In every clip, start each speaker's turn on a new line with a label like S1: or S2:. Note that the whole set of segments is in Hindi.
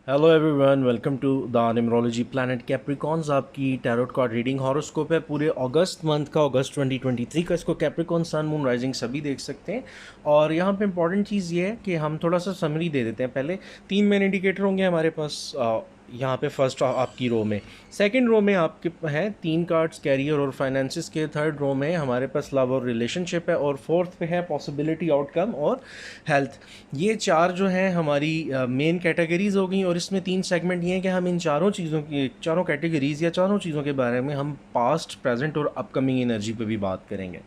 S1: Hello everyone, welcome to the numerology planet capricorns. आपकी टैरोट कार्ड रीडिंग हॉरोस्कोप है पूरे अगस्त मंथ का, अगस्त 2023 का। इसको कैप्रिकॉन सन मून राइजिंग सभी देख सकते हैं। और यहाँ पे इंपॉर्टेंट चीज़ ये है कि हम थोड़ा सा समरी दे देते हैं। पहले 3 मेन इंडिकेटर होंगे हमारे पास यहाँ पे फर्स्ट आपकी रो में। सेकंड रो में आपके हैं 3 कार्ड्स कैरियर और फाइनेंसिस के। थर्ड रो में हमारे पास लव और रिलेशनशिप है। और फोर्थ पे है पॉसिबिलिटी, आउटकम और हेल्थ। ये 4 जो हैं हमारी मेन कैटेगरीज हो गई। और इसमें 3 सेगमेंट ये हैं कि हम इन चारों चीज़ों की, चारों कैटेगरीज या चारों चीज़ों के बारे में हम पास्ट, प्रेजेंट और अपकमिंग एनर्जी पे भी बात करेंगे।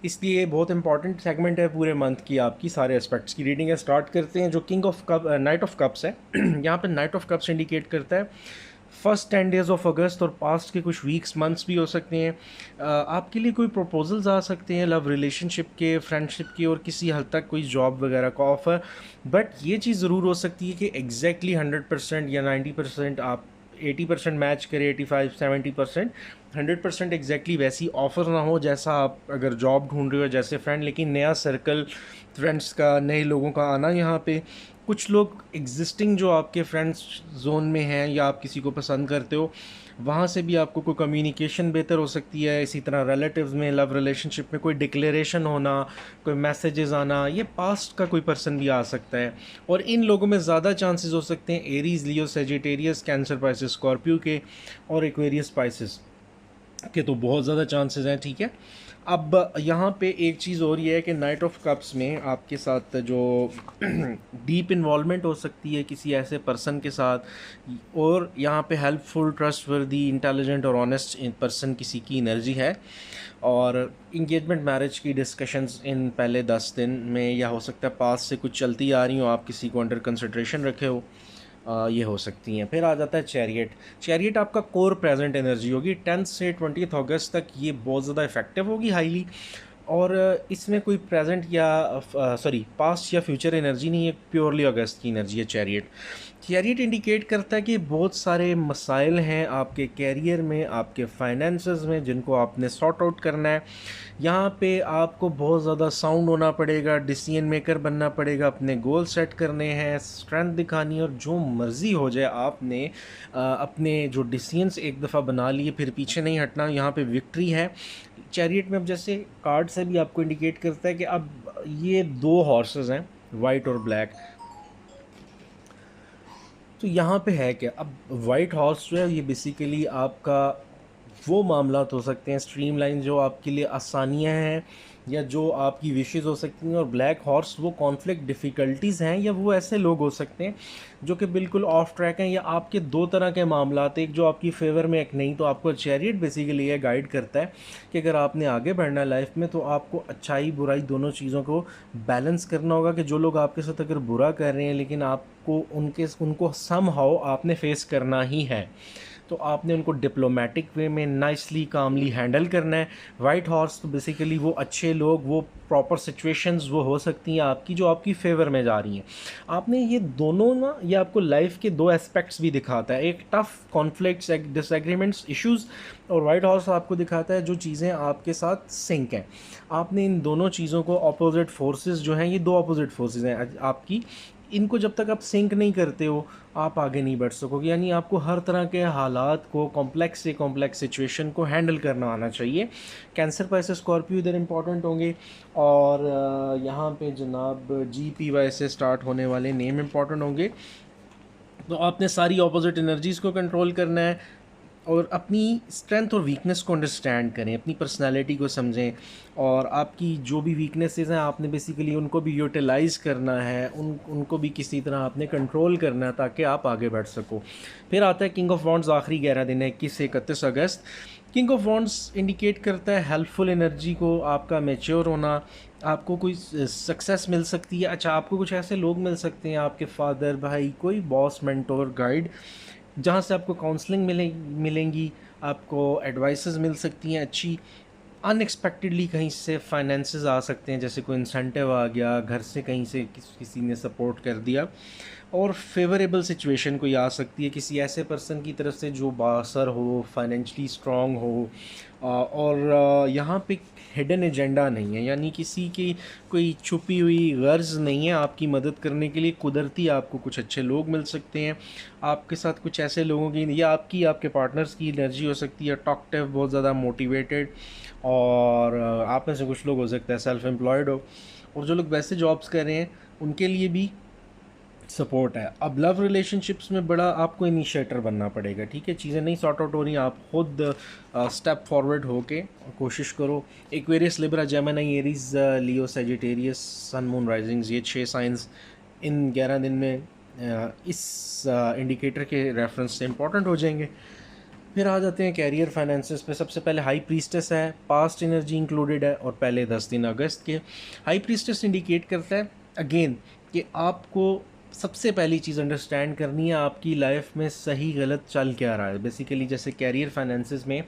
S1: इसलिए बहुत इंपॉर्टेंट सेगमेंट है पूरे मंथ की। आपकी सारे एस्पेक्ट्स की रीडिंग है। स्टार्ट करते हैं। जो king of cup, night of cups है यहाँ पे नाइट ऑफ कप्स इंडिकेट करता है फर्स्ट 10 डेज ऑफ अगस्त और पास्ट के कुछ वीक्स, मंथ्स भी हो सकते हैं। आपके लिए कोई प्रपोजल्स आ सकते हैं लव रिलेशनशिप के, फ्रेंडशिप के और किसी हद तक कोई जॉब वगैरह का ऑफ़र। बट ये चीज़ ज़रूर हो सकती है कि एग्जैक्टली 100% या 90% आप 80% मैच करें, 85-70%। 100% एग्जैक्टली वैसी ऑफ़र ना हो जैसा आप अगर जॉब ढूंढ रहे हो जैसे फ्रेंड, लेकिन नया सर्कल फ्रेंड्स का, नए लोगों का आना यहाँ पे। कुछ लोग एग्जिस्टिंग जो आपके फ्रेंड्स जोन में हैं या आप किसी को पसंद करते हो, वहाँ से भी आपको कोई कम्युनिकेशन बेहतर हो सकती है। इसी तरह रिलेटिव्स में, लव रिलेशनशिप में कोई डिक्लेरेशन होना, कोई मैसेजेस आना, ये पास्ट का कोई पर्सन भी आ सकता है। और इन लोगों में ज़्यादा चांसेस हो सकते हैं एरीज, लियो, सेजिटेरियस, कैंसर, पाइसेस, स्कॉर्पियो के और एक्वेरियस पाइसेस के तो बहुत ज़्यादा चांसेस हैं। ठीक है, अब यहाँ पे एक चीज़ और ये है कि नाइट ऑफ कप्स में आपके साथ जो डीप इन्वॉल्वमेंट हो सकती है किसी ऐसे पर्सन के साथ। और यहाँ पे हेल्पफुल, ट्रस्टवर्दी, इंटेलिजेंट और ऑनेस्ट पर्सन किसी की एनर्जी है। और इंगेजमेंट, मैरिज की डिस्कशंस इन पहले 10 दिन में, या हो सकता है पास से कुछ चलती आ रही हो, आप किसी को अंडर कंसिड्रेशन रखे हो, ये हो सकती हैं। फिर आ जाता है चैरियट। चैरियट आपका कोर प्रेजेंट एनर्जी होगी 10 से 20 अगस्त तक। ये बहुत ज़्यादा इफेक्टिव होगी, हाईली। और इसमें कोई प्रेजेंट या पास्ट या फ्यूचर एनर्जी नहीं है, प्योरली अगस्त की एनर्जी है चैरियट। चैरियट इंडिकेट करता है कि बहुत सारे मसाइल हैं आपके कैरियर में, आपके फाइनेंसेस में, जिनको आपने सॉर्ट आउट करना है। यहाँ पे आपको बहुत ज़्यादा साउंड होना पड़ेगा, डिसीजन मेकर बनना पड़ेगा, अपने गोल सेट करने हैं, स्ट्रेंथ दिखानी है। और जो मर्ज़ी हो जाए, आपने अपने जो डिसीजंस एक दफ़ा बना लिए फिर पीछे नहीं हटना। यहाँ पे विक्ट्री है चैरियट में। अब जैसे कार्ड से भी आपको इंडिकेट करता है कि अब ये 2 हॉर्सेस हैं, वाइट और ब्लैक। तो यहाँ पे है क्या, अब वाइट हॉर्स जो है ये बेसिकली आपका वो मामला हो सकते हैं स्ट्रीमलाइन, जो आपके लिए आसानियाँ हैं या जो आपकी विशेज़ हो सकती हैं। और ब्लैक हॉर्स वो कॉन्फ्लिक्ट, डिफ़िकल्टीज़ हैं, या वो ऐसे लोग हो सकते हैं जो कि बिल्कुल ऑफ ट्रैक हैं। या आपके 2 तरह के मामला, एक जो आपकी फेवर में, एक नहीं। तो आपको चैरियट बेसिकली ये गाइड करता है कि अगर आपने आगे बढ़ना है लाइफ में तो आपको अच्छाई बुराई दोनों चीज़ों को बैलेंस करना होगा। कि जो लोग आपके साथ अगर बुरा कर रहे हैं, लेकिन आपको उनको समहाउ आपने फेस करना ही है, तो आपने उनको डिप्लोमेटिक वे में नाइसली, कामली हैंडल करना है। वाइट हॉर्स तो बेसिकली वो अच्छे लोग, वो प्रॉपर सिचुएशंस वो हो सकती हैं आपकी जो आपकी फेवर में जा रही हैं। आपने ये दोनों ना, ये आपको लाइफ के 2 एस्पेक्ट्स भी दिखाता है, एक टफ कॉन्फ्लिक्ट्स, एक डिसएग्रीमेंट्स, इश्यूज़। और वाइट हॉर्स आपको दिखाता है जो चीज़ें आपके साथ सिंक हैं। आपने इन दोनों चीज़ों को, अपोजिट फोर्सेस जो हैं, ये 2 अपोजिट फोर्सेस हैं आपकी, इनको जब तक आप सिंक नहीं करते हो आप आगे नहीं बढ़ सकोगे। यानी आपको हर तरह के हालात को, कॉम्प्लेक्स से कॉम्प्लेक्स सिचुएशन को हैंडल करना आना चाहिए। कैंसर, पाइसेस, स्कॉर्पियो इधर इंपॉर्टेंट होंगे। और यहाँ पे जनाब GPY से स्टार्ट होने वाले नेम इंपॉर्टेंट होंगे। तो आपने सारी ऑपोजिट एनर्जीज़ को कंट्रोल करना है और अपनी स्ट्रेंथ और वीकनेस को अंडरस्टैंड करें, अपनी पर्सनालिटी को समझें। और आपकी जो भी वीकनेसेस हैं आपने बेसिकली उनको भी यूटिलाइज़ करना है, उनको भी किसी तरह आपने कंट्रोल करना है ताकि आप आगे बढ़ सको। फिर आता है किंग ऑफ वॉन्ड्स, आखिरी 11 दिन है 21 से 31 अगस्त। किंग ऑफ वॉन्ड्स इंडिकेट करता है हेल्पफुल एनर्जी को, आपका मैच्योर होना। आपको कोई सक्सेस मिल सकती है। अच्छा, आपको कुछ ऐसे लोग मिल सकते हैं, आपके फादर, भाई, कोई बॉस, मेंटोर, गाइड, जहाँ से आपको काउंसलिंग मिलेंगी, आपको एडवाइसेस मिल सकती हैं अच्छी। अनएक्सपेक्टेडली कहीं से फाइनेंसेस आ सकते हैं, जैसे कोई इंसेंटिव आ गया, घर से कहीं से किसी ने सपोर्ट कर दिया। और फेवरेबल सिचुएशन कोई आ सकती है किसी ऐसे पर्सन की तरफ से जो बासर हो, फाइनेंशली स्ट्रांग हो, और यहाँ पे हिडन एजेंडा नहीं है, यानी किसी की कोई छुपी हुई गर्ज नहीं है आपकी मदद करने के लिए। कुदरती आपको कुछ अच्छे लोग मिल सकते हैं, आपके साथ कुछ ऐसे लोगों की या आपके पार्टनर्स की एनर्जी हो सकती है टॉकटिव, बहुत ज़्यादा मोटिवेटेड, और आप में से कुछ लोग हो सकता है सेल्फ एम्प्लॉयड हो, और जो लोग वैसे जॉब्स कर रहे हैं उनके लिए भी सपोर्ट है। अब लव रिलेशनशिप्स में बड़ा आपको इनिशिएटर बनना पड़ेगा, ठीक है, चीज़ें नहीं सॉर्ट आउट हो रही, आप खुद स्टेप फॉरवर्ड होके कोशिश करो। एक्वेरियस, लिब्रा, जेमिनी, एरीज, लियो, सेजिटेरियस, सन, मून, राइजिंग्स, ये 6 साइंस इन 11 दिन में इस इंडिकेटर के रेफरेंस से इंपॉर्टेंट हो जाएंगे। फिर आ जाते हैं कैरियर फाइनेंसेस पे। सबसे पहले हाई प्रीस्टेस है, पास्ट एनर्जी इंक्लूडेड है, और पहले 10 दिन अगस्त के। हाई प्रीस्टेस इंडिकेट करता है अगेन कि आपको सबसे पहली चीज़ अंडरस्टैंड करनी है आपकी लाइफ में सही गलत चल क्या रहा है। बेसिकली जैसे कैरियर फाइनेंसेस में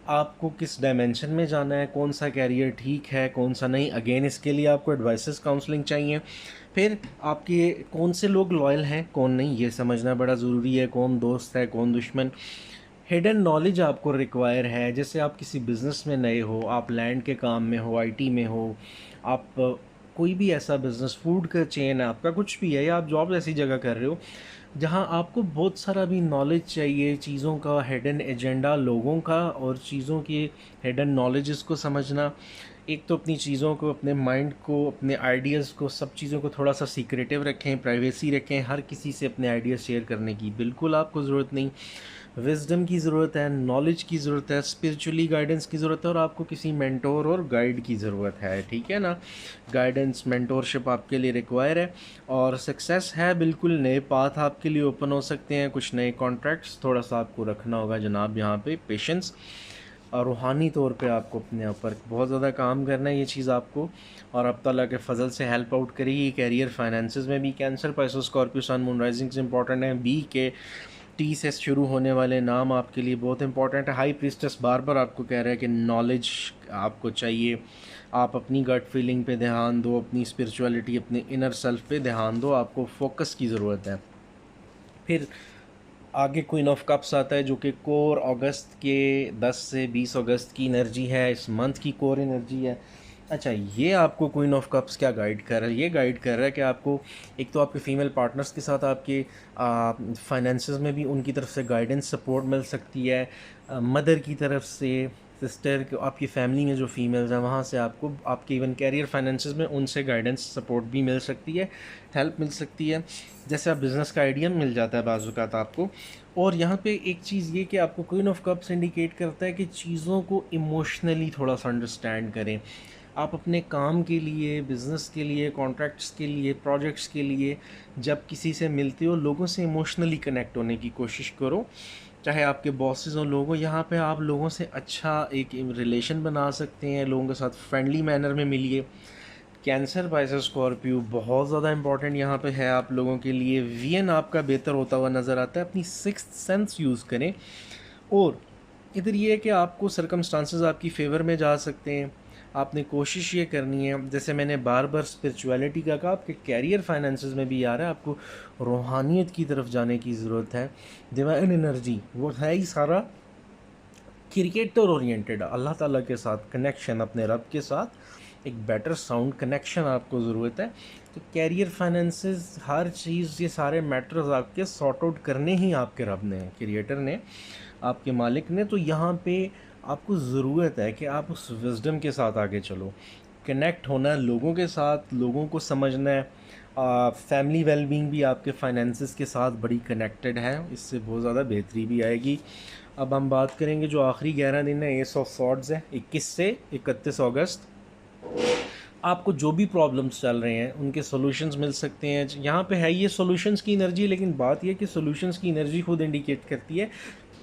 S1: आपको किस डायमेंशन में जाना है, कौन सा कैरियर ठीक है, कौन सा नहीं, अगेन इसके लिए आपको एडवाइसेस काउंसलिंग चाहिए। फिर आपके कौन से लोग लॉयल हैं, कौन नहीं, ये समझना बड़ा ज़रूरी है, कौन दोस्त है कौन दुश्मन। हिडन नॉलेज आपको रिक्वायर है, जैसे आप किसी बिज़नेस में नए हो, आप लैंड के काम में हो, आईटी में हो, आप कोई भी ऐसा बिज़नेस, फूड का चेन है आपका, कुछ भी है, या आप जॉब ऐसी जगह कर रहे हो जहां आपको बहुत सारा भी नॉलेज चाहिए, चीज़ों का हिडन एजेंडा, लोगों का और चीज़ों की हिडन नॉलेजेस को समझना। एक तो अपनी चीज़ों को, अपने माइंड को, अपने आइडियाज़ को, सब चीज़ों को थोड़ा सा सीक्रेटिव रखें, प्राइवेसी रखें, हर किसी से अपने आइडियाज़ शेयर करने की बिल्कुल आपको ज़रूरत नहीं। विजडम की ज़रूरत है, नॉलेज की ज़रूरत है, स्पिरिचुअली गाइडेंस की ज़रूरत है, और आपको किसी मेंटोर और गाइड की ज़रूरत है, ठीक है ना। गाइडेंस, मेंटोरशिप आपके लिए रिक्वायर है, और सक्सेस है बिल्कुल। नए पाथ आपके लिए ओपन हो सकते हैं, कुछ नए कॉन्ट्रैक्ट्स, थोड़ा सा आपको रखना होगा जनाब यहाँ पे पेशेंस, और रूहानी तौर पे आपको अपने ऊपर बहुत ज़्यादा काम करना है, ये चीज़ आपको, और अब ताला के फजल से हेल्प आउट करेगी। कैरियर फाइनेंसेस में भी कैंसर, पाइसेस, स्कॉर्पियो, सन, मून, राइजिंग्स इंपॉर्टेंट है। बी के टी से शुरू होने वाले नाम आपके लिए बहुत इंपॉर्टेंट है। हाई प्रीस्टेस बार बार आपको कह रहा है कि नॉलेज आपको चाहिए, आप अपनी गट फीलिंग पे ध्यान दो, अपनी स्पिरिचुअलिटी, अपने इनर सेल्फ पे ध्यान दो, आपको फोकस की ज़रूरत है। फिर आगे क्वीन ऑफ कप्स आता है जो कि कोर अगस्त के 10 से 20 अगस्त की एनर्जी है, इस मंथ की कोर एनर्जी है। अच्छा, ये आपको क्वीन ऑफ कप्स क्या गाइड कर रहा है? ये गाइड कर रहा है कि आपको एक तो आपके फीमेल पार्टनर्स के साथ आपके फाइनेंसेस में भी उनकी तरफ से गाइडेंस सपोर्ट मिल सकती है, मदर की तरफ से, सिस्टर, आपकी फैमिली में जो फीमेल्स हैं वहाँ से आपको आपके इवन कैरियर फाइनेंसेस में उनसे गाइडेंस सपोर्ट भी मिल सकती है, हेल्प मिल सकती है, जैसे आप बिज़नेस का आइडिया मिल जाता है बाज़-औक़ात आपको। और यहाँ पे एक चीज़ ये कि आपको क्वीन ऑफ कप्स इंडिकेट करता है कि चीज़ों को इमोशनली थोड़ा सा अंडरस्टैंड करें। आप अपने काम के लिए, बिज़नेस के लिए, कॉन्ट्रैक्ट्स के लिए, प्रोजेक्ट्स के लिए जब किसी से मिलते हो, लोगों से इमोशनली कनेक्ट होने की कोशिश करो, चाहे आपके बॉसेस हो, लोग हो। यहाँ पे आप लोगों से अच्छा एक रिलेशन बना सकते हैं, लोगों के साथ फ्रेंडली मैनर में मिलिए। कैंसर, पाइसेस, स्कॉर्पियो बहुत ज़्यादा इंपॉर्टेंट यहाँ पे है आप लोगों के लिए। वीएन आपका बेहतर होता हुआ नज़र आता है, अपनी सिक्स्थ सेंस यूज़ करें। और इधर ये है कि आपको सर्कमस्टांसेस आपकी फेवर में जा सकते हैं, आपने कोशिश ये करनी है, जैसे मैंने बार बार स्पिरिचुअलिटी का कहा, आपके कैरियर फाइनेंसेस में भी आ रहा है, आपको रूहानियत की तरफ जाने की ज़रूरत है। डिवाइन एनर्जी वो है ही सारा क्रिएटर ओरिएंटेड, अल्लाह ताला के साथ कनेक्शन, अपने रब के साथ एक बेटर साउंड कनेक्शन आपको ज़रूरत है। तो कैरियर फाइनेंसेस, हर चीज़, ये सारे मैटर्स आपके सॉर्ट आउट करने ही आपके रब ने, क्रिएटर ने, आपके मालिक ने। तो यहाँ पे आपको ज़रूरत है कि आप उस विजडम के साथ आगे चलो, कनेक्ट होना है लोगों के साथ, लोगों को समझना है। फैमिली वेलबींग भी आपके फाइनेंसेस के साथ बड़ी कनेक्टेड है, इससे बहुत ज़्यादा बेहतरी भी आएगी। अब हम बात करेंगे जो आखिरी 11 दिन है, एस ऑफ सॉर्ड्स है, 21 से 31 अगस्त। आपको जो भी प्रॉब्लम्स चल रहे हैं उनके सॉल्यूशंस मिल सकते हैं। यहाँ पे है ये सॉल्यूशंस की एनर्जी, लेकिन बात ये कि सॉल्यूशंस की एनर्जी खुद इंडिकेट करती है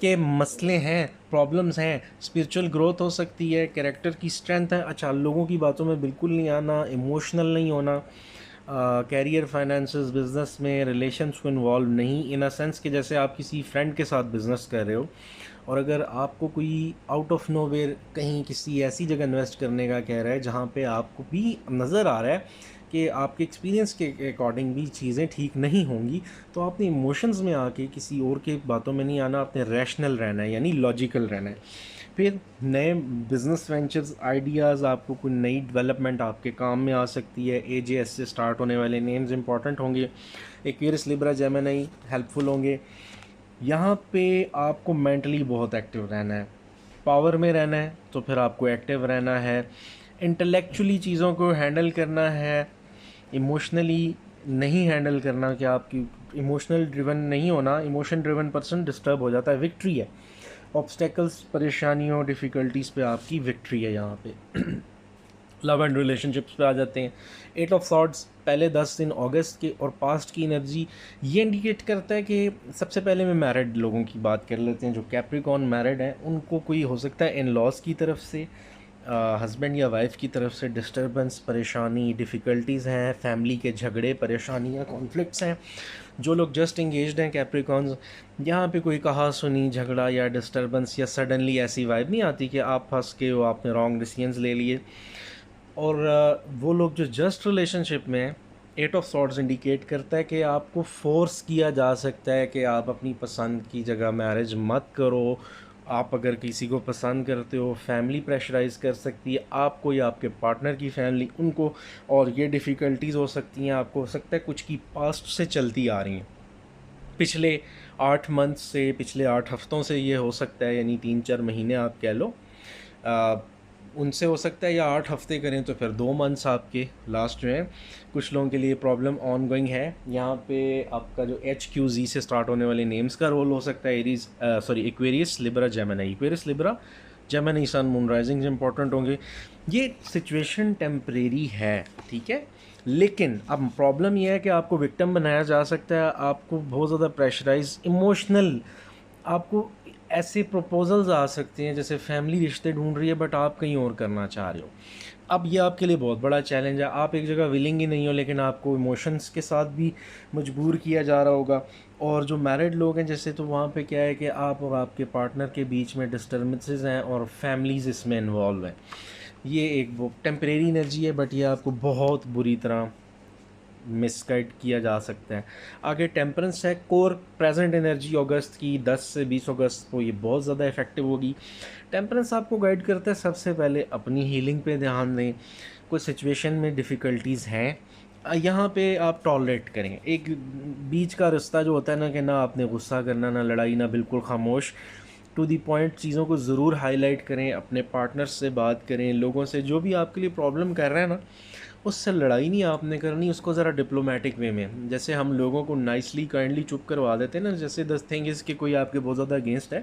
S1: कि मसले हैं, प्रॉब्लम्स हैं, स्पिरिचुअल ग्रोथ हो सकती है, कैरेक्टर की स्ट्रेंथ है। अच्छा, लोगों की बातों में बिल्कुल नहीं आना, इमोशनल नहीं होना, कैरियर फाइनेंसेस, बिज़नेस में रिलेशंस को इन्वॉल्व नहीं, इन अ सेंस कि जैसे आप किसी फ्रेंड के साथ बिज़नेस कर रहे हो और अगर आपको कोई आउट ऑफ नोवेयर कहीं किसी ऐसी जगह इन्वेस्ट करने का कह रहा है जहाँ पे आपको भी नज़र आ रहा है कि आपके एक्सपीरियंस के अकॉर्डिंग भी चीज़ें ठीक नहीं होंगी, तो आपने इमोशंस में आके किसी और के बातों में नहीं आना, आपने रैशनल रहना है यानी लॉजिकल रहना है। फिर नए बिजनेस वेंचर्स आइडियाज़, आपको कोई नई डेवलपमेंट आपके काम में आ सकती है। AJS से स्टार्ट होने वाले नेम्स इंपॉर्टेंट होंगे। एक्वेरियस, लिब्रा, जेमिनी हेल्पफुल होंगे। यहाँ पे आपको मेंटली बहुत एक्टिव रहना है। पावर में रहना है तो फिर आपको एक्टिव रहना है। इंटेलेक्चुअली चीज़ों को हैंडल करना है, इमोशनली नहीं हैंडल करना। कि आपकी इमोशनल ड्रिवन नहीं होना, इमोशन ड्रिवन पर्सन डिस्टर्ब हो जाता है। विक्ट्री है, ऑब्स्टेकल्स, परेशानियों, डिफ़िकल्टीज़ पे आपकी विक्ट्री है यहाँ पे। लव एंड रिलेशनशिप्स पे आ जाते हैं। 8 ऑफ सॉर्ड्स पहले 10 दिन अगस्त के और पास्ट की एनर्जी ये इंडिकेट करता है कि सबसे पहले मैं मैरिड लोगों की बात कर लेते हैं। जो कैप्रिकॉन मैरिड हैं उनको कोई हो सकता है इन लॉज की तरफ से, हस्बैंड या वाइफ की तरफ से डिस्टर्बेंस, परेशानी, डिफ़िकल्टीज़ हैं, फैमिली के झगड़े, परेशानियाँ, कॉन्फ्लिक्ट्स हैं। जो लोग जस्ट इंगेज्ड हैं कैप्रिकॉन्स, यहाँ पे कोई कहा सुनी झगड़ा या डिस्टर्बेंस या सडनली ऐसी वाइब नहीं आती कि आप फंस के हो, आपने रॉन्ग डिसीजंस ले लिए। और वो लोग जो जस्ट रिलेशनशिप में हैं, 8 ऑफ सॉर्ड्स इंडिकेट करता है कि आपको फोर्स किया जा सकता है कि आप अपनी पसंद की जगह मैरिज मत करो। आप अगर किसी को पसंद करते हो, फैमिली प्रेशराइज कर सकती है आपको या आपके पार्टनर की फैमिली उनको, और ये डिफ़िकल्टीज़ हो सकती हैं। आपको हो सकता है कुछ की पास्ट से चलती आ रही हैं, पिछले 8 मंथ से, पिछले 8 हफ्तों से ये हो सकता है, यानी 3-4 महीने आप कह लो। उनसे हो सकता है, या 8 हफ्ते करें तो फिर 2 मंथ्स आपके लास्ट जो हैं। कुछ लोगों के लिए प्रॉब्लम ऑन गोइंग है। यहाँ पे आपका जो HQZ से स्टार्ट होने वाले नेम्स का रोल हो सकता है। Aquarius, Libra, Gemini. Aquarius, Libra, Gemini sun moon risings important होंगे। ये सिचुएशन टेम्परेरी है, ठीक है, लेकिन अब प्रॉब्लम यह है कि आपको विक्टिम बनाया जा सकता है। आपको बहुत ज़्यादा प्रेशराइज, इमोशनल, आपको ऐसे प्रपोजल्स आ सकते हैं जैसे फैमिली रिश्ते ढूंढ रही है बट आप कहीं और करना चाह रहे हो। अब ये आपके लिए बहुत बड़ा चैलेंज है। आप एक जगह विलिंग ही नहीं हो, लेकिन आपको इमोशंस के साथ भी मजबूर किया जा रहा होगा। और जो मैरिड लोग हैं जैसे, तो वहाँ पे क्या है कि आप और आपके पार्टनर के बीच में डिस्टर्बेंसेस हैं और फैमिलीज़ इसमें इन्वॉल्व हैं। ये एक वो टेम्परेरी एनर्जी है, बट ये आपको बहुत बुरी तरह मिसगाइड किया जा सकता है। आगे टेम्परेंस है, कोर प्रेजेंट एनर्जी अगस्त की 10 से 20 अगस्त को ये बहुत ज़्यादा इफेक्टिव होगी। टेम्परेंस आपको गाइड करता है सबसे पहले अपनी हीलिंग पे ध्यान दें। कोई सिचुएशन में डिफ़िकल्टीज़ हैं, यहाँ पे आप टॉलरेट करें। एक बीच का रास्ता जो होता है ना, कि ना आपने गुस्सा करना, ना लड़ाई, ना बिल्कुल खामोश, टू दी पॉइंट चीज़ों को ज़रूर हाईलाइट करें। अपने पार्टनर्स से बात करें, लोगों से जो भी आपके लिए प्रॉब्लम कर रहे हैं ना, उससे लड़ाई नहीं आपने करनी, उसको ज़रा डिप्लोमेटिक वे में। जैसे हम लोगों को नाइसली काइंडली चुप करवा देते हैं ना, जैसे 10 थिंग्स कि कोई आपके बहुत ज़्यादा अगेंस्ट है,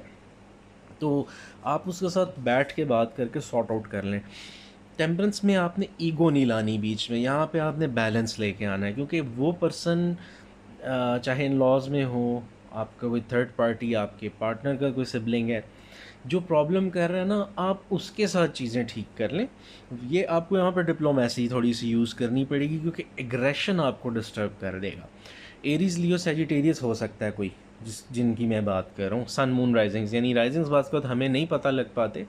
S1: तो आप उसके साथ बैठ के बात करके सॉर्ट आउट कर लें। टेम्परेंस में आपने ईगो नहीं लानी बीच में, यहाँ पे आपने बैलेंस लेके आना है। क्योंकि वो पर्सन, चाहे इन लॉज में हो, आपका कोई थर्ड पार्टी, आपके पार्टनर का कोई सिबलिंग है, जो प्रॉब्लम कर रहा है ना, आप उसके साथ चीज़ें ठीक कर लें। ये आपको यहाँ पर डिप्लोमेसी थोड़ी सी यूज़ करनी पड़ेगी, क्योंकि एग्रेशन आपको डिस्टर्ब कर देगा। एरीज, लियो, सेजिटेरियस हो सकता है कोई, जिनकी मैं बात कर रहा हूँ। सन मून राइजिंग्स, यानी राइजिंग्स बात का तो हमें नहीं पता लग पाते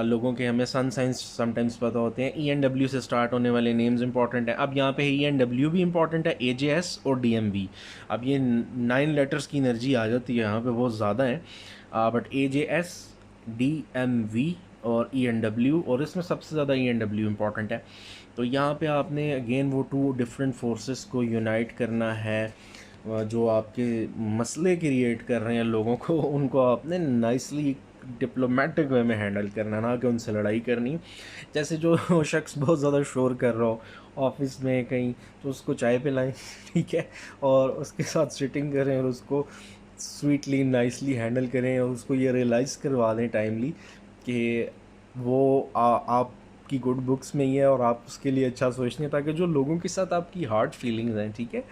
S1: लोगों के, हमें सन साइंस समटाइम्स पता होते हैं। ENW से स्टार्ट होने वाले नेम्स इंपॉर्टेंट हैं। अब यहाँ पे ENW भी इंपॉर्टेंट है, AJS और DMV। अब ये 9 लेटर्स की एनर्जी आ जाती है यहाँ पे, बहुत ज़्यादा है। बट AJS, DMV और ENW, और इसमें सबसे ज़्यादा ENW इंपॉर्टेंट है। तो यहाँ पे आपने अगेन वो 2 डिफरेंट फोर्सेस को यूनाइट करना है। जो आपके मसले क्रिएट कर रहे हैं लोगों को, उनको आपने नाइसली डिप्लोमेटिक वे में हैंडल करना, ना कि उनसे लड़ाई करनी। जैसे जो शख्स बहुत ज़्यादा शोर कर रहा हो ऑफिस में कहीं, तो उसको चाय पिलाएं, ठीक है, और उसके साथ सिटिंग करें और उसको स्वीटली नाइसली हैंडल करें, और उसको ये रियलाइज़ करवा दें टाइमली कि वो आपकी गुड बुक्स में ही है और आप उसके लिए अच्छा सोचते हैं, ताकि जो लोगों के साथ आपकी हार्ड फीलिंग्स हैं, ठीक है,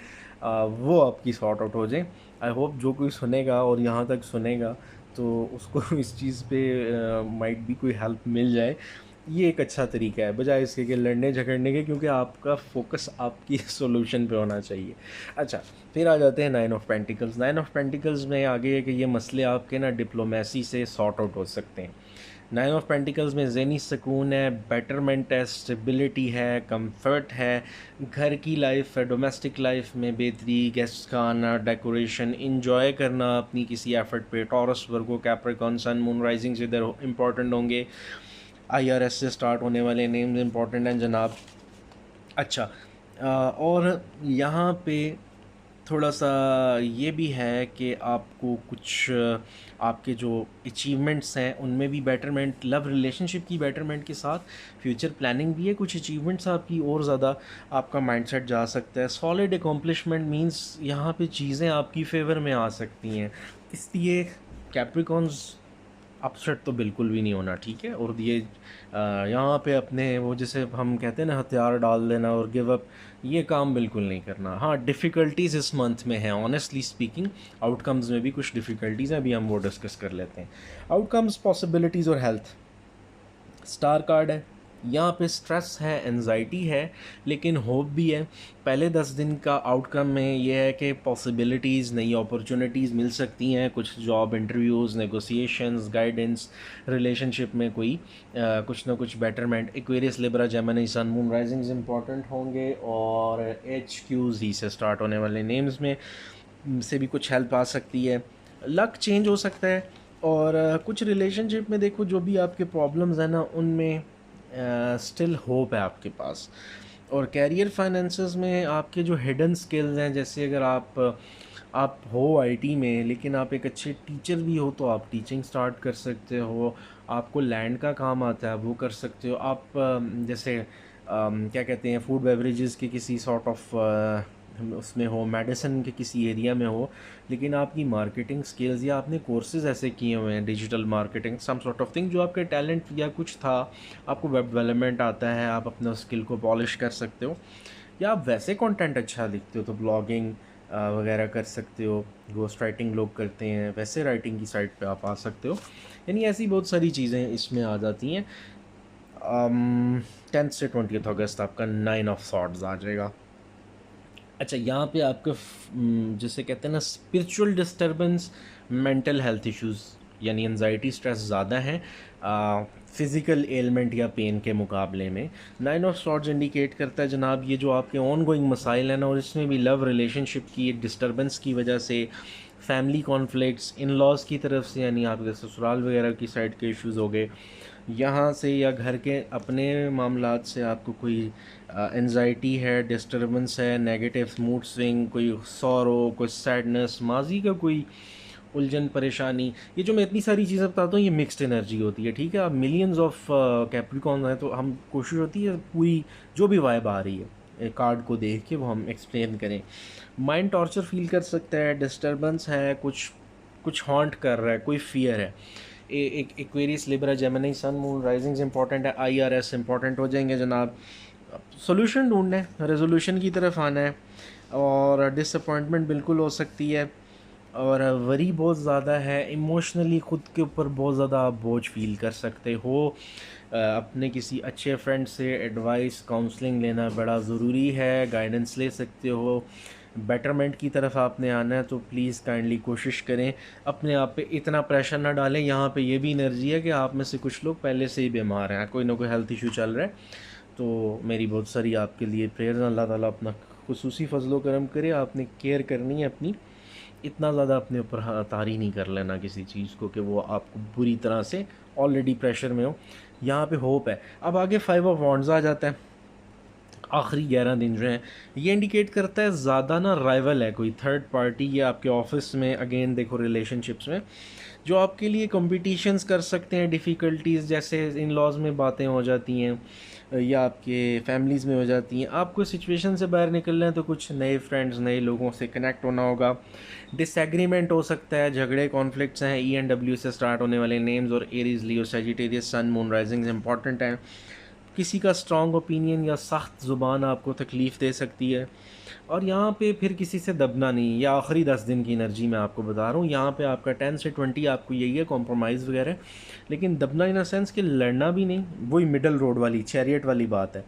S1: वो आपकी सॉर्ट आउट हो जाए। आई होप जो कोई सुनेगा और यहाँ तक सुनेगा तो उसको इस चीज़ पे माइट भी कोई हेल्प मिल जाए। ये एक अच्छा तरीका है बजाय इसके कि लड़ने झगड़ने के, क्योंकि आपका फोकस आपकी सोल्यूशन पे होना चाहिए। अच्छा, फिर आ जाते हैं 9 ऑफ पेंटिकल्स में आगे है कि ये मसले आपके ना डिप्लोमेसी से सॉर्ट आउट हो सकते हैं। नाइन ऑफ पेंटिकल्स में ज़हनी सुकून है, बेटरमेंट है, स्टेबिलिटी है, कंफर्ट है, घर की लाइफ है, डोमेस्टिक लाइफ में बेहतरी, गेस्ट का आना, डेकोरेशन, इंजॉय करना अपनी किसी एफर्ट पे। टॉरस, वर्गो, कैप्रिकॉर्न, सन, मून राइजिंग्स इधर इंपॉर्टेंट होंगे। आईआरएस से स्टार्ट होने वाले नेम्स इंपॉर्टेंट हैं जनाब। अच्छा, और यहाँ पे थोड़ा सा ये भी है कि आपको कुछ आपके जो अचीवमेंट्स हैं उनमें भी बेटरमेंट, लव रिलेशनशिप की बेटरमेंट के साथ फ्यूचर प्लानिंग भी है। कुछ अचीवमेंट्स आपकी और ज़्यादा आपका माइंडसेट जा सकता है। सॉलिड अकॉम्प्लिशमेंट मींस यहाँ पे चीज़ें आपकी फेवर में आ सकती हैं, इसलिए कैप्रिकॉन्स अपसेट तो बिल्कुल भी नहीं होना, ठीक है। और ये यहाँ पे अपने वो जैसे हम कहते हैं ना हथियार डाल देना और गिव अप, ये काम बिल्कुल नहीं करना। हाँ, डिफ़िकल्टीज़ इस मंथ में है ऑनेस्टली स्पीकिंग। आउटकम्स में भी कुछ डिफ़िकल्टीज़ हैं, अभी हम वो डिस्कस कर लेते हैं। आउटकम्स, पॉसिबिलिटीज़ और हेल्थ। स्टार कार्ड है, यहाँ पे स्ट्रेस है, एंजाइटी है, लेकिन होप भी है। पहले 10 दिन का आउटकम में ये है कि पॉसिबिलिटीज़, नई अपॉर्चुनिटीज़ मिल सकती हैं, कुछ job interviews, negotiations, guidance, relationship में कोई कुछ ना कुछ betterment. Aquarius, Libra, Gemini, sun, moon risings important होंगे, और HQZ से स्टार्ट होने वाले नेम्स में से भी कुछ हेल्प आ सकती है। लक चेंज हो सकता है, और कुछ रिलेशनशिप में देखो जो भी आपके प्रॉब्लम्स हैं ना उनमें स्टिल होप है आपके पास। और कैरियर फाइनेंसेस में आपके जो हिडन स्किल्स हैं, जैसे अगर आप हो आईटी में लेकिन आप एक अच्छे टीचर भी हो तो आप टीचिंग स्टार्ट कर सकते हो। आपको लैंड का काम आता है वो कर सकते हो। आप जैसे क्या कहते हैं, फूड बेवरेजेस के किसी सॉर्ट ऑफ उसमें हो, मेडिसिन के किसी एरिया में हो, लेकिन आपकी मार्केटिंग स्किल्स या आपने कोर्सेज ऐसे किए हुए हैं, digital marketing some sort of thing, जो आपके टैलेंट या कुछ था, आपको वेब डेवलपमेंट आता है, आप अपना स्किल को पॉलिश कर सकते हो। या आप वैसे कंटेंट अच्छा लिखते हो तो ब्लॉगिंग वगैरह कर सकते हो। घोस्ट राइटिंग लोग करते हैं, वैसे राइटिंग की साइट पे आप आ सकते हो। यानी ऐसी बहुत सारी चीज़ें इसमें आ जाती हैं। 10 से 20 अगस्त आपका 9 ऑफ सॉर्ड्स आ जाएगा। अच्छा, यहाँ पे आपका जिसे कहते हैं ना spiritual disturbance, mental health issues यानी एनजाइटी, स्ट्रेस ज़्यादा है फिज़िकल एलिमेंट या पेन के मुकाबले में। 9 ऑफ सॉर्ड्स इंडिकेट करता है जनाब ये जो आपके ऑन गोइंग मसाइल हैं ना, और इसमें भी लव रिलेशनशिप की डिस्टर्बेंस की वजह से, फैमिली कॉन्फ्लिक्ट्स, इन लॉज की तरफ से यानी आपके ससुराल वगैरह की साइड के इश्यूज़ हो गए, यहाँ से या घर के अपने मामलात से आपको कोई एंजाइटी है, डिस्टर्बेंस है, नेगेटिव मूड स्विंग, कोई सॉरो, कोई सैडनेस, माजी का कोई उलझन परेशानी। ये जो मैं इतनी सारी चीज़ें बताता हूँ ये मिक्स्ड एनर्जी होती है, ठीक है। अब मिलियंस ऑफ कैप्रिकॉर्न हैं तो हम कोशिश होती है पूरी जो भी वाइब आ रही है कार्ड को देख के वो हम एक्सप्लेन करें। माइंड टॉर्चर फील कर सकता है, डिस्टर्बेंस है, कुछ कुछ हॉन्ट कर रहा है, कोई फियर है। एक Aquarius, Libra, Gemini, sun, moon risings important है। आईआरएस इंपॉर्टेंट हो जाएंगे जनाब। सोल्यूशन ढूंढना है, रेजोल्यूशन की तरफ आना है, और डिसअपॉइंटमेंट बिल्कुल हो सकती है, और वरी बहुत ज़्यादा है, इमोशनली ख़ुद के ऊपर बहुत ज़्यादा आप बोझ फील कर सकते हो। अपने किसी अच्छे फ्रेंड से एडवाइस, काउंसलिंग लेना बड़ा ज़रूरी है, गाइडेंस ले सकते हो। बेटरमेंट की तरफ आपने आना है तो प्लीज़ काइंडली कोशिश करें, अपने आप पे इतना प्रेशर ना डालें। यहाँ पे ये भी एनर्जी है कि आप में से कुछ लोग पहले से ही बीमार हैं, कोई ना कोई हेल्थ इशू चल रहा है, तो मेरी बहुत सारी आपके लिए प्रेयर, अल्लाह ताला अपना खुसूसी फजलो करम करे। आपने केयर करनी है अपनी, इतना ज़्यादा अपने ऊपर तारी नहीं कर लेना किसी चीज़ को कि वो आपको बुरी तरह से ऑलरेडी प्रेशर में हो। यहाँ पे होप है। अब आगे 5 ऑफ वॉन्ड्स आ जाता है। आखिरी 11 दिन जो हैं ये इंडिकेट करता है ज़्यादा ना राइवल है, कोई थर्ड पार्टी या आपके ऑफिस में, अगेन देखो रिलेशनशिप्स में, जो आपके लिए कंपटीशंस कर सकते हैं। डिफ़िकल्टीज़ जैसे इन लॉज में बातें हो जाती हैं या आपके फैमिलीज़ में हो जाती हैं। आपको सिचुएशन से बाहर निकलना है तो कुछ नए फ्रेंड्स, नए लोगों से कनेक्ट होना होगा। डिसएग्रीमेंट हो सकता है, झगड़े, कॉन्फ्लिक्ट्स हैं। ENW से स्टार्ट होने वाले नेम्स, और एरीज, लियो, सेजिटेरियस, सन, मून राइजिंग्स इंपॉर्टेंट हैं। किसी का स्ट्रॉन्ग ओपिनियन या सख्त ज़ुबान आपको तकलीफ़ दे सकती है, और यहाँ पे फिर किसी से दबना नहीं। या आखिरी 10 दिन की एनर्जी मैं आपको बता रहा हूँ, यहाँ पे आपका 10 से 20 आपको यही है, कॉम्प्रोमाइज़ वगैरह, लेकिन दबना इन अ सेंस कि लड़ना भी नहीं, वही मिडल रोड वाली, चैरियट वाली बात है।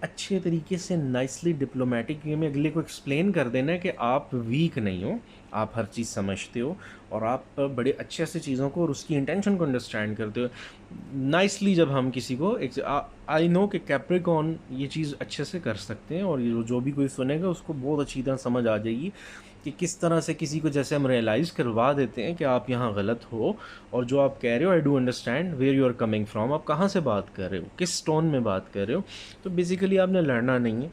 S1: अच्छे तरीके से नाइसली डिप्लोमेटिक वे में अगले को एक्सप्लेन कर देना है कि आप वीक नहीं हो, आप हर चीज़ समझते हो और आप बड़े अच्छे से चीज़ों को और उसकी इंटेंशन को अंडरस्टैंड करते हो नाइसली। जब हम किसी को आई नो कि कैप्रिकॉन ये चीज़ अच्छे से कर सकते हैं और ये जो भी कोई सुनेगा उसको बहुत अच्छी तरह समझ आ जाएगी कि किस तरह से किसी को जैसे हम रियलाइज़ करवा देते हैं कि आप यहाँ गलत हो और जो आप कह रहे हो I do understand where you are coming from, आप कहाँ से बात कर रहे हो, किस टोन में बात कर रहे हो। तो बेसिकली आपने लड़ना नहीं है,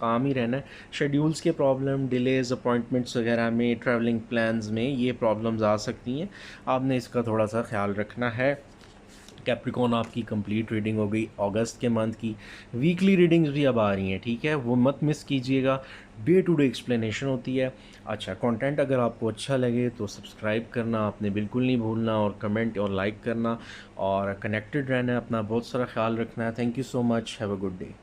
S1: काम ही रहना है। शेड्यूल्स के प्रॉब्लम, डिलेज़, अपॉइंटमेंट्स वगैरह में, ट्रैवलिंग प्लान्स में ये प्रॉब्लम्स आ सकती हैं, आपने इसका थोड़ा सा ख्याल रखना है। कैप्रिकॉन आपकी कंप्लीट रीडिंग हो गई अगस्त के मंथ की, वीकली रीडिंग्स भी अब आ रही हैं, ठीक है, वो मत मिस कीजिएगा। डे टू डे एक्सप्लेनेशन होती है। अच्छा, कंटेंट अगर आपको अच्छा लगे तो सब्सक्राइब करना आपने बिल्कुल नहीं भूलना और कमेंट और लाइक करना और कनेक्टेड रहना है, अपना बहुत सारा ख्याल रखना है। Thank you so much, have a good day.